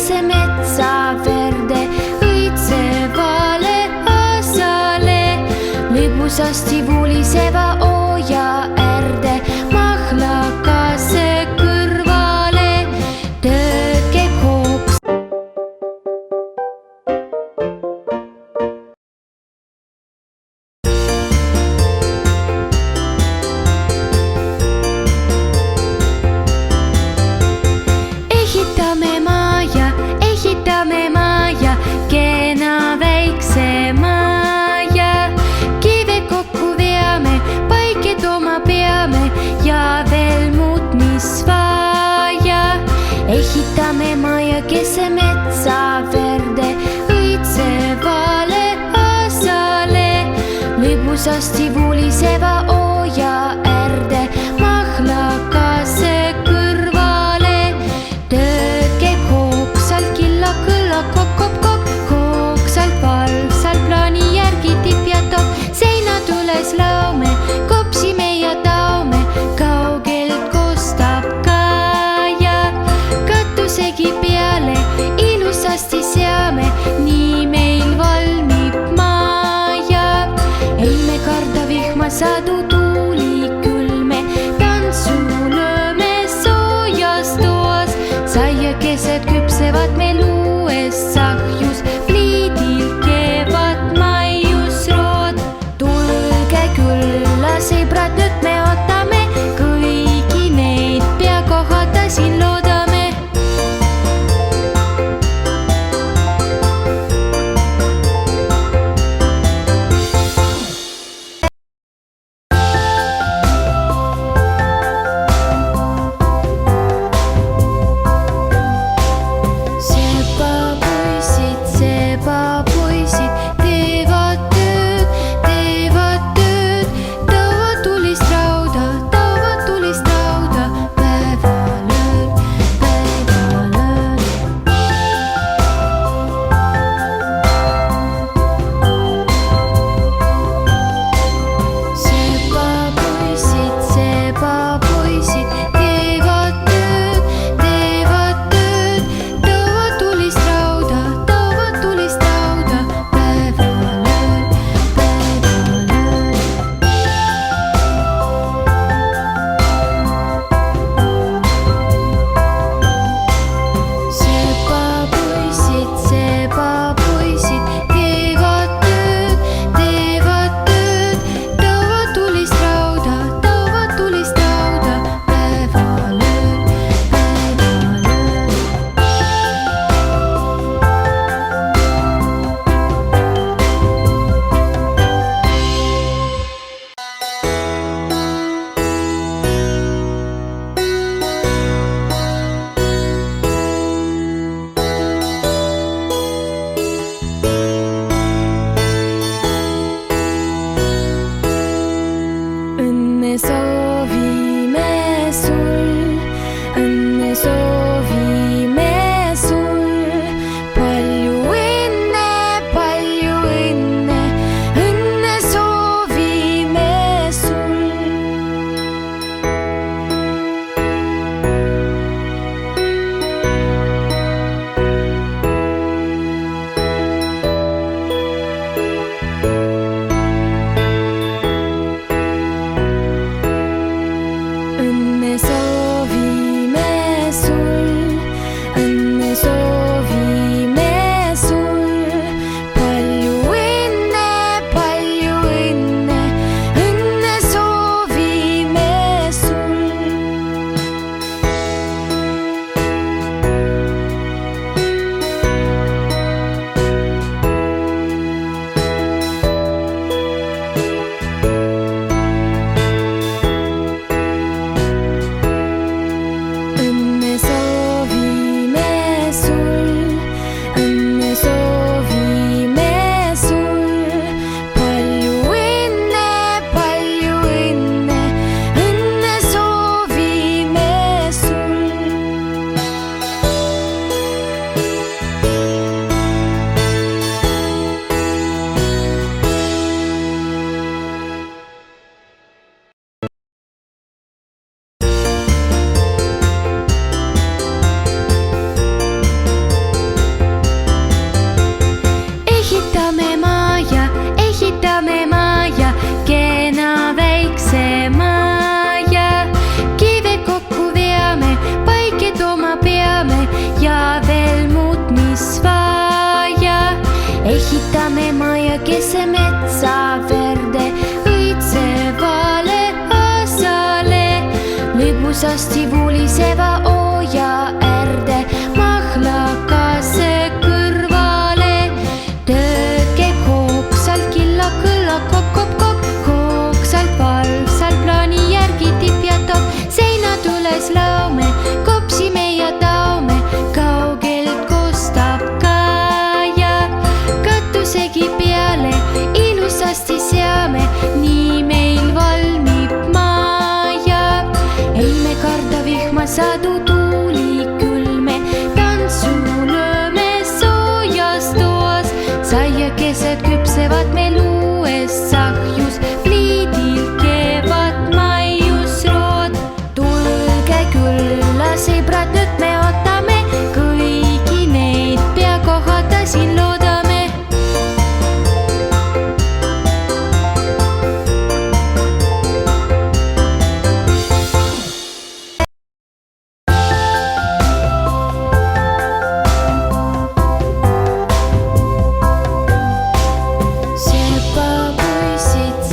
kese metsa verde õitsevale asale, lõbusasti vuliseva oja äärde, mahlakase kõrvale tõke kooks. Ehitame maja, kena väikse maja, kive kokku veame, paike tooma peame ja veel muud, mis vaja. Ehitame maja kese metsa verde õitsevale asale, lõbusasti vuliseva oja äärde, mahlakase kõrvale tõke kooksalt killa kõlla kokk-kokk-kokk, kooksalt valvsalt plaani järgi tipjatab, seinad üles laume, kopsime ja taome, kaugelt kostab kaja, katusegi peale ilusasti seame, nii meil valmib maja. Ei me karda vihma, sadu tuuli külme, tantsu lööme soojas toas, saiakesed küpsevad meil uues sahjus, pliidil kevad maiusrood. Tulge külla, sõbrad, nüüd me ootame, kõigi neid pea kohata siin loodame. keset metsa verde õitsevale asale, lõbusasti vuliseva ooja äärde mahlakase kõrvale. Tööd käib hoogsalt, killa kõlla kokk-kokk-kokk, hoogsalt valvsalt plaani järgi tipp ja topp. Seinad üles laume, kopsime ja taome, kaugelt kostab kaja. Katusegi peale ilusasti seame, nii meil valmib maja. Ei me karda vihma, sadu, tuuli, külme, tantsu lööme soojas toas. Saiakesed küpsevad meil uues sahjus, pliidil keevad maiusrood. Tulge külla, sõbrad, nüüd me ootame, kõigi neid pea kohata siin loodame.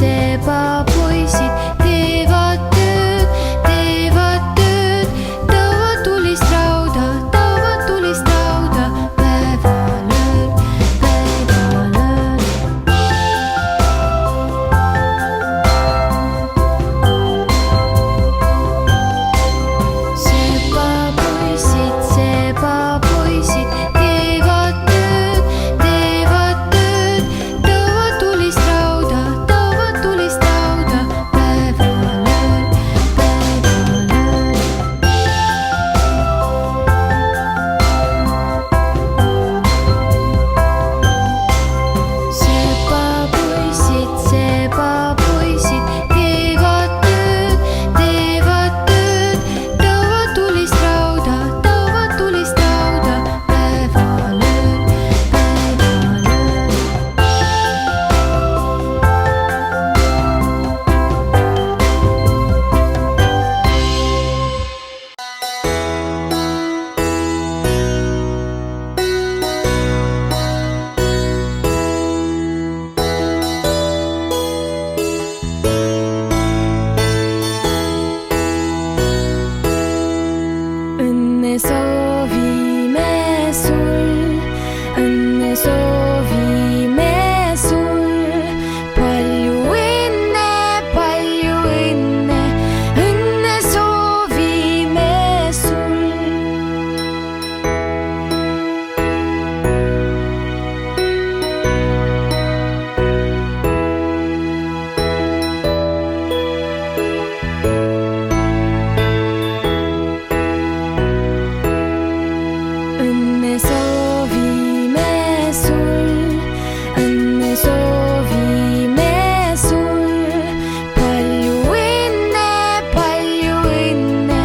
Sepapoisid teevad tööd, taovad tulist rauda, päevalööl, päevalööl. Sepapoisid teevad tööd, taovad tulist rauda, päevalööl, päevalööl. Sepapoisid teevad tööd, taovad tulist rauda, päevalööl, päevalööl. Õnne soovime sul, õnne soovime sul. Palju õnne, õnne soovime sul. Õnne soovime sul, õnne soovime sul. Palju õnne,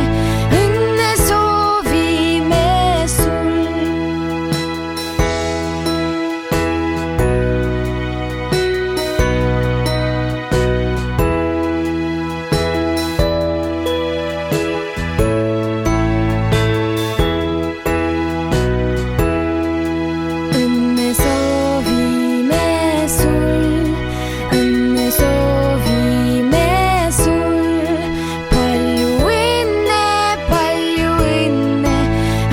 õnne soovime sul. Õnne soovime sul, õnne soovime sul. Palju õnne,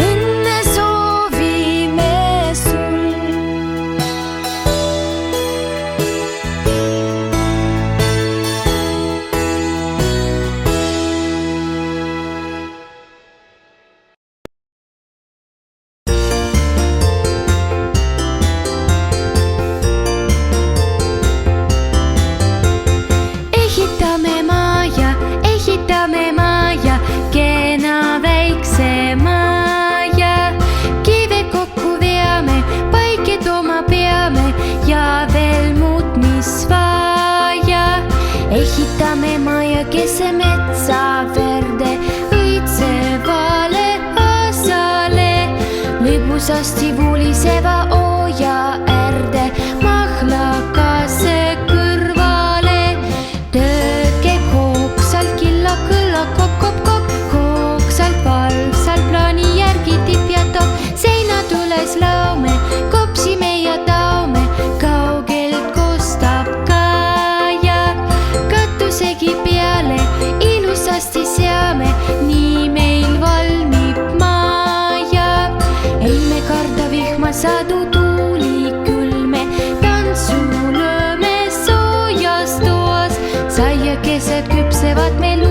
õnne soovime sul. Ehitame maja, kena väikse maja. Kive kokku veame, paiked oma peame ja veel muud, mis vaja. Ehitame maja keset metsa verde õitsevale asale, lõbusasti vuliseva ooja äärde mahlakase kõrvale. Tööd käib hoogsalt, killa kõlla kokk-kokk-kokk, hoogsalt valvsalt plaani järgi tipp ja topp. Seinad üles laume, kopsime ja taome, kaugelt koos sadu tuuli küll me tantsu lööme soojas toas. Saiakesed küpsevad meil